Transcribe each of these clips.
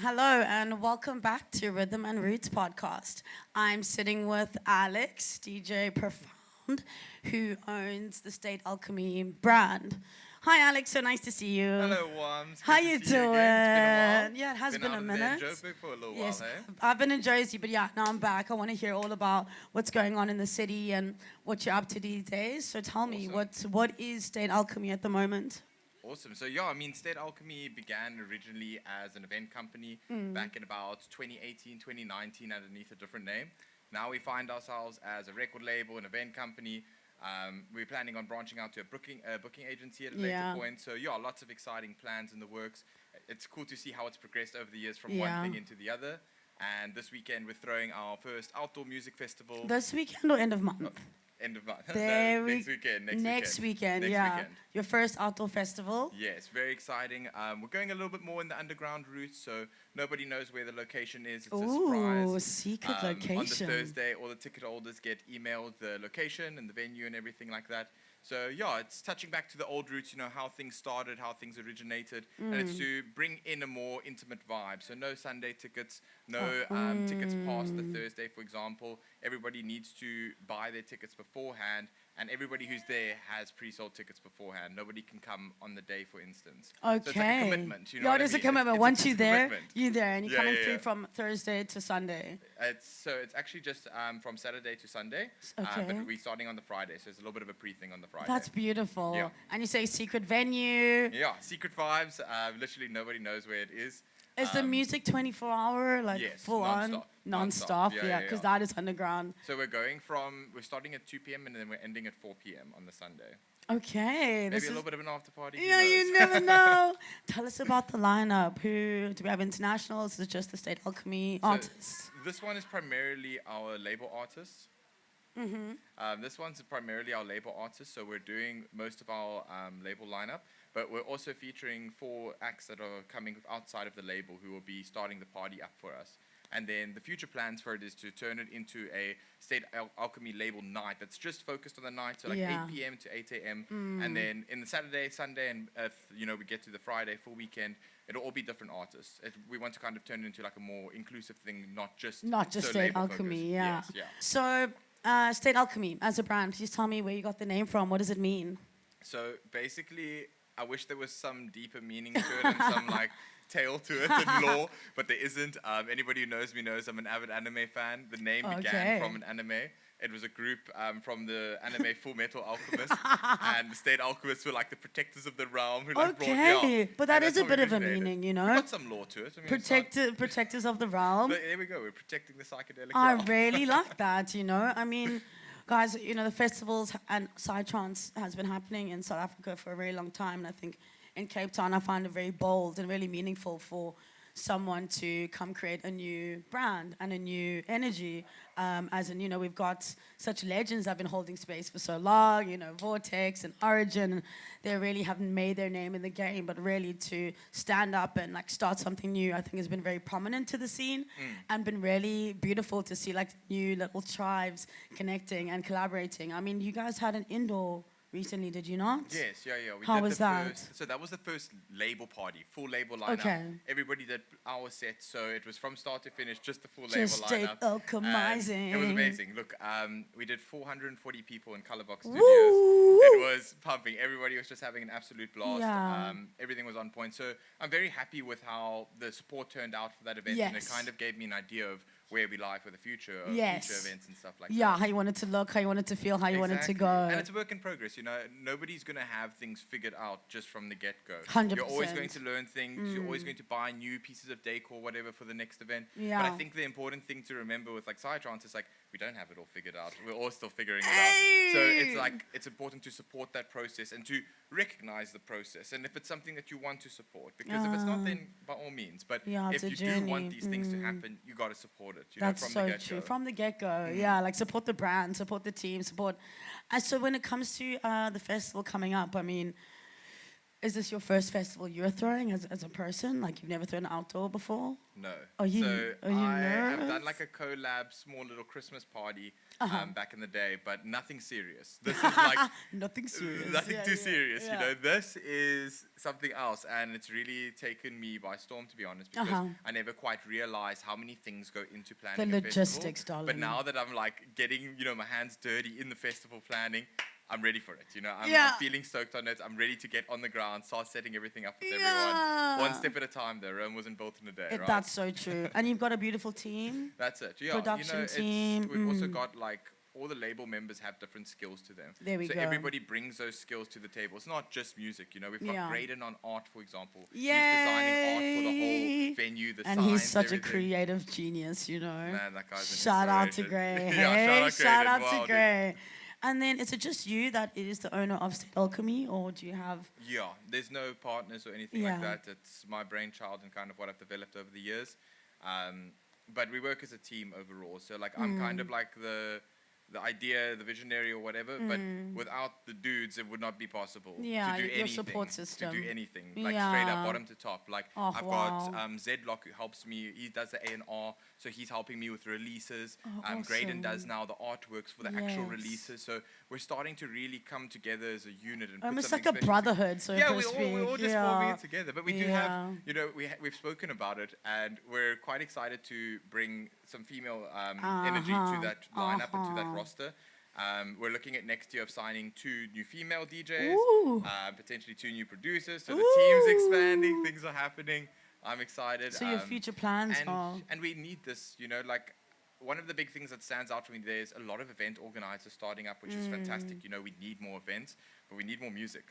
Hello and welcome back to Rhythm and Roots podcast. I'm sitting with Alex, DJ Profound, who owns the State Alchemy brand. Hi Alex, so nice to see you. Hello, Wams. How Good to you see doing? you again. It's been a while. Yeah, it has been out a of minute. Joburg for a little Yes, while, hey? I've been in Jersey, but yeah, now I'm back. I want to hear all about what's going on in the city and what you're up to these days. So tell me, what is State Alchemy at the moment? Awesome. So State Alchemy began originally as an event company back in about 2018, 2019 underneath a different name. Now we find ourselves as a record label, an event company. We're planning on branching out to a booking agency at a later point. So lots of exciting plans in the works. It's cool to see how it's progressed over the years from one thing into the other. And this weekend we're throwing our first outdoor music festival. This weekend or end of month? End of month. Next weekend. Your first outdoor festival. Yes, very exciting. We're going a little bit more in the underground route, so nobody knows where the location is. It's a surprise. Secret location. On the Thursday, all the ticket holders get emailed the location and the venue and everything like that. So it's touching back to the old roots, how things started, how things originated, and it's to bring in a more intimate vibe. So no Sunday tickets, no tickets past the Thursday, for example. Everybody needs to buy their tickets beforehand, and everybody who's there has pre-sold tickets beforehand. Nobody can come on the day, for instance. Okay. So it's like a commitment. It is a commitment. Once you're there, you're there, and you're coming free yeah. from Thursday to Sunday. It's actually just from Saturday to Sunday, Okay. but we're starting on the Friday, so it's a little bit of a pre-thing on the Friday. That's beautiful. Yeah. And you say secret venue. Yeah, secret vibes. Literally nobody knows where it is. Is the music 24-hour, like Yes, full on? Non-stop, because that is underground. So we're starting at 2 p.m. and then we're ending at 4 p.m. on the Sunday. Okay. Maybe a little bit of an after party. Yeah, you never know. Tell us about the lineup. Who do we have internationals? Is it just the State Alchemy artists? This one is primarily our label artists. This one's primarily our label artists, so we're doing most of our label lineup, but we're also featuring 4 acts that are coming outside of the label who will be starting the party up for us. And then the future plans for it is to turn it into a State Alchemy label night that's just focused on the night, so 8 p.m. to 8 a.m. And then in the Saturday, Sunday, and if we get to the Friday, full weekend, it'll all be different artists. We want to kind of turn it into like a more inclusive thing, not just State Alchemy, focused. Yes, So State Alchemy, as a brand, please tell me where you got the name from. What does it mean? So basically, I wish there was some deeper meaning to it and some tale to it and lore, but there isn't. Anybody who knows me knows I'm an avid anime fan. The name began from an anime. It was a group from the anime Full Metal Alchemist, and the State Alchemists were like the protectors of the realm. Who brought but that is a bit of a meaning, We've got some lore to it. Protectors of the realm. But there we go. We're protecting the psychedelic I realm. really like that. I mean, guys, the festivals and Psytrance has been happening in South Africa for a very long time, and I think in Cape Town, I find it very bold and really meaningful for someone to come create a new brand and a new energy. As in, we've got such legends that have been holding space for so long, Vortex and Origin. They really haven't made their name in the game, but really to stand up and start something new, I think has been very prominent to the scene and been really beautiful to see new little tribes connecting and collaborating. I mean, you guys had an indoor recently, did you not? Yes, We How did was that? So that was the first label party, full label lineup. Okay. Everybody did our set, so it was from start to finish, just the full Just label lineup. alchemizing. It was amazing. Look, we did 440 people in Colorbox Studios. Woo! It was pumping. Everybody was just having an absolute blast. Yeah. Everything was on point. So I'm very happy with how the support turned out for that event, and it kind of gave me an idea of where we lie for the future of future events and stuff like that. Yeah, how you want it to look, how you want it to feel, how you want it to go. And it's a work in progress. Nobody's going to have things figured out just from the get-go. 100%. You're always going to learn things. You're always going to buy new pieces of decor, whatever, for the next event. Yeah. But I think the important thing to remember with Psytrance is we don't have it all figured out. We're all still figuring it out. So it's important to support that process and to recognize the process. And if it's something that you want to support, because if it's not, then by all means. But if you do want these things to happen, you got to support it. That's from so the get-go. true. From the get-go, support the brand, support the team, support. And so when it comes to the festival coming up, I mean, Is this your first festival you're throwing as a person? Like you've never thrown outdoor before? No. Are you I have nervous? done like a collab, small little Christmas party back in the day, but nothing serious. This is like Nothing serious. nothing Yeah, too yeah, serious. yeah. You know, this is something else, and it's really taken me by storm, to be honest, because I never quite realized how many things go into planning The a festival. logistics, darling. But now that I'm like getting, my hands dirty in the festival planning, I'm ready for it. I'm feeling stoked on it. I'm ready to get on the ground, start setting everything up with everyone. One step at a time, though. Rome wasn't built in a day, right? That's so true. And you've got a beautiful team. That's it. Yeah. Production team. We've also got like all the label members have different skills to them. There we so go. everybody brings those skills to the table. It's not just music. We've got Graydon on art, for example. Yay! He's designing art for the whole venue, the and signs, he's such everything. a creative genius, Man, that guy's an Shout out to inspiration. Gray. Yeah, Hey, shout out Wow, to Gray. And then is it just you that is the owner of State Alchemy, or do you have? Yeah, there's no partners or anything like that. It's my brainchild and kind of what I've developed over the years. But we work as a team overall. So like I'm kind of like the idea, the visionary or whatever, but without the dudes, it would not be possible to do your anything. support system. To do anything, like straight up, bottom to top. Like I've got Zedlock who helps me. He does the A&R, so he's helping me with releases. Graydon does now the artworks for the actual releases. So we're starting to really come together as a unit and Almost put like something a brotherhood, so yeah, we're all just forming it together. But we do have, we've spoken about it, and we're quite excited to bring some female energy to that lineup and to that roster. We're looking at next year of signing 2 new female DJs, potentially 2 new producers. So the team's expanding, things are happening. I'm excited. So your future plans are... And we need this, like... One of the big things that stands out for me, there's a lot of event organizers starting up, which is fantastic. We need more events, but we need more music.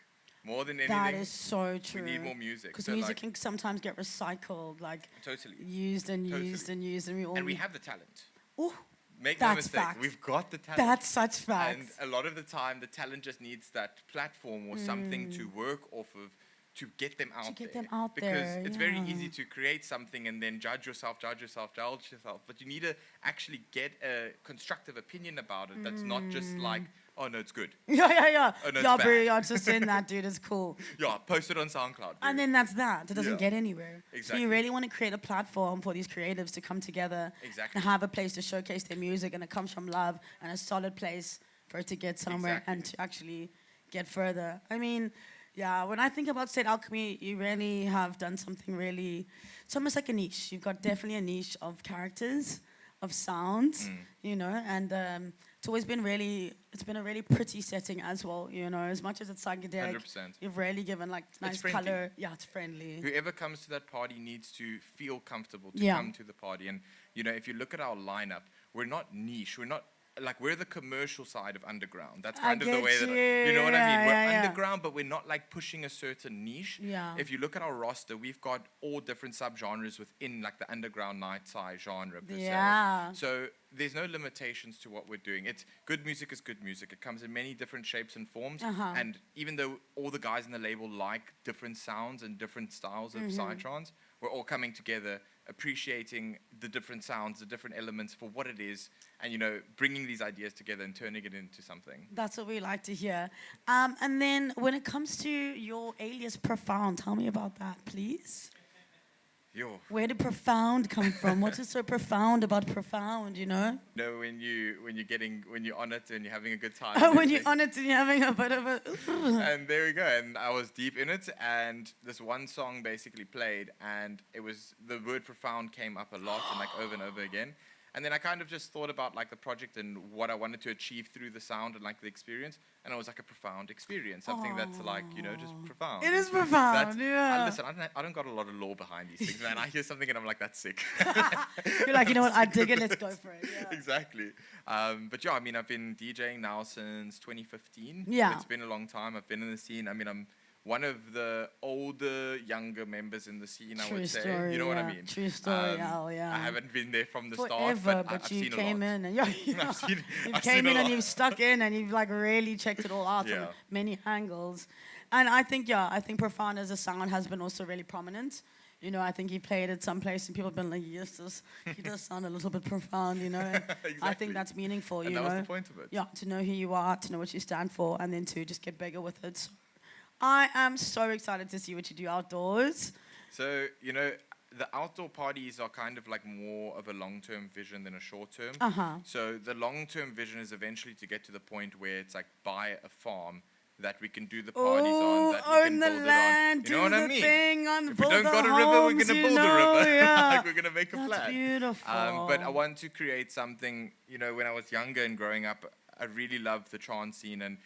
More than anything. That is so true. We need more music. Because music can sometimes get recycled, like totally used and used and used, and we all. And we have the talent. Ooh, make no mistake, we've got the talent. That's such fact. And a lot of the time, the talent just needs that platform or something to work off of. To get them out there. Because it's very easy to create something and then judge yourself. But you need to actually get a constructive opinion about it that's not just like, oh, no, it's good. Yeah. Oh, no, yeah, it's bro, bad. yeah, just in that, dude, it's cool. Yeah, post it on SoundCloud. And then that's that. It doesn't get anywhere. Exactly. So you really want to create a platform for these creatives to come together and have a place to showcase their music, and it comes from love and a solid place for it to get somewhere and to actually get further. I mean... Yeah, when I think about State Alchemy, you really have done something really... It's almost like a niche. You've got definitely a niche of characters, of sounds, and it's always been it's been a really pretty setting as well, as much as it's psychedelic. 100%. You've really given like nice color. Yeah, it's friendly. Whoever comes to that party needs to feel comfortable to come to the party. And, if you look at our lineup, we're not niche. We're not... Like, we're the commercial side of underground. That's kind of the way that... You know what I mean? We're underground, but we're not, like, pushing a certain niche. Yeah. If you look at our roster, we've got all different subgenres within, like, the underground night side genre, per se. So there's no limitations to what we're doing. It's good music is good music. It comes in many different shapes and forms. And even though all the guys in the label like different sounds and different styles of psytrance, we're all coming together, appreciating the different sounds, the different elements for what it is, and, bringing these ideas together and turning it into something. That's what we like to hear. And then when it comes to your alias Profound, tell me about that, please. Where did Profound come from? What is so profound about Profound, No, when you're on it and you're having a good time. When you're on it and you're having a bit of a... And there we go. And I was deep in it, and this one song basically played, and it was... The word profound came up a lot and over and over again. And then I kind of just thought about the project and what I wanted to achieve through the sound and the experience. And it was like a profound experience, something that's just profound. It is profound, Listen, I don't got a lot of lore behind these things, man. I hear something and I'm like, that's sick. You're like, you know what, I dig it, let's go for it. Yeah. Exactly. But yeah, I've been DJing now since 2015. Yeah. It's been a long time. I've been in the scene. I'm one of the older, younger members in the scene, I would say. Story, you know what I mean? True story, I haven't been there from the start, but I've seen you came in and you I've came in and you've stuck in and you've really checked it all out from many angles. And I think Profound as a sound has been also really prominent. I think he played at some place and people have been like, yes, he does sound a little bit profound, Exactly. I think that's meaningful, and that was the point of it. Yeah, to know who you are, to know what you stand for, and then to just get bigger with it. So I am so excited to see what you do outdoors. So, you know, the outdoor parties are kind of like more of a long-term vision than a short-term. So the long-term vision is eventually to get to the point where it's like buy a farm that we can do the parties on, that we can own the build land, it on. You know do what I the mean? thing on, If we build don't the got a river, we're homes, gonna you build a know, river. yeah. Like we're gonna make a That's plan. beautiful. But I want to create something. You know, when I was younger and growing up, I really loved the trance scene, and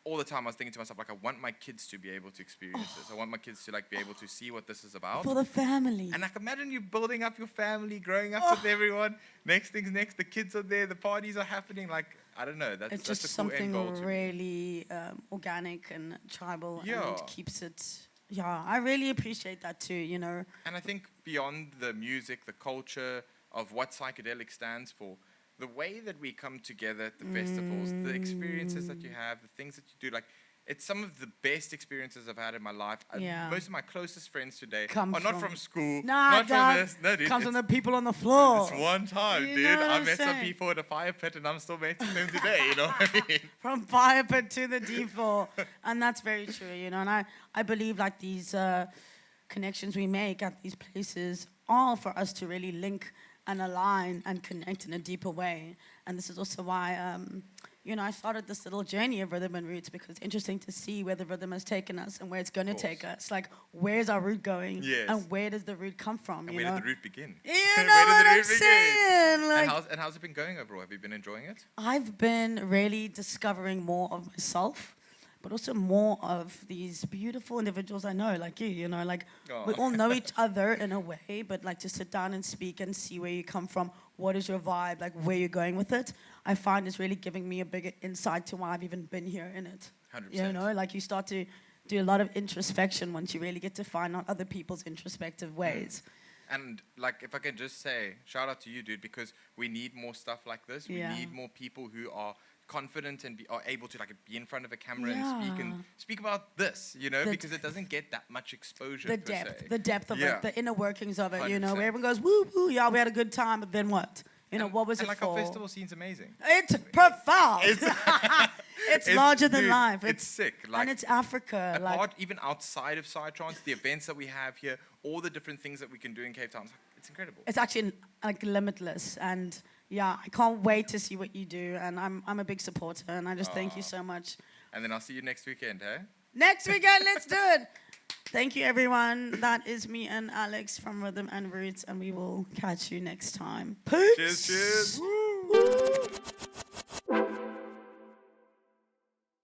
all the time I was thinking to myself, like, I want my kids to be able to experience this. I want my kids to like be able to see what this is about. For the family. And like, imagine you building up your family, growing up with everyone. Next thing's next. The kids are there. The parties are happening. Like, I don't know. That's It's such just a cool end goal something to me. really organic and tribal, Yeah. and it keeps it. Yeah, I really appreciate that too. You know. And I think beyond the music, the culture of what psychedelic stands for, the way that we come together at the festivals, the experiences that you have, the things that you do, like, it's some of the best experiences I've had in my life. Yeah. Most of my closest friends today Come are not from- from school, Nah, not dog. from this. No, dude, Comes it's, from the people on the floor. it's one time, You dude. know what I I'm met some saying? people at a fire pit and I'm still meeting them today, you know what I mean? From fire pit to the deep floor. And that's very true, you know. And I believe like these connections we make at these places are for us to really link and align and connect in a deeper way. And this is also why, you know, I started this little journey of rhythm and roots, because it's interesting to see where the rhythm has taken us and where it's going to take us. Like, where's our root going? Yes. And where does the root come from? And you where know? did the root begin? You Where know did what the I'm root begin? saying? Like, And how's it been going overall? Have you been enjoying it? I've been really discovering more of myself, but also more of these beautiful individuals I know, like you know, like we all know each other in a way, but like to sit down and speak and see where you come from, what is your vibe, like where you're going with it, I find is really giving me a bigger insight to why I've even been here in it. 100%. You know, like you start to do a lot of introspection once you really get to find out other people's introspective ways. And like, if I can just say, shout out to you, dude, because we need more stuff like this. Yeah. We need more people who are confident and are able to like be in front of a camera Yeah. and speak about this, you know, The because it doesn't get that much exposure. The per depth, se. the depth of Yeah. it, the inner workings of it, you know, 100%. where everyone goes, woo, woo, yeah, we had a good time, but then what? You know, And- what was and it like for? our festival scene's amazing. It's profound. It's- It's larger than dude, life. It's sick. Like, And it's Africa. Like, apart, even outside of Psytrance, the events that we have here, all the different things that we can do in Cape Town, it's incredible. it's actually like limitless. And yeah, I can't wait to see what you do. And I'm a big supporter. And I just thank you so much. And then I'll see you next weekend, hey? Next weekend, let's do it. Thank you, everyone. That is me and Alex from Rhythm and Roots. And we will catch you next time. Peace. Cheers, cheers. Woo.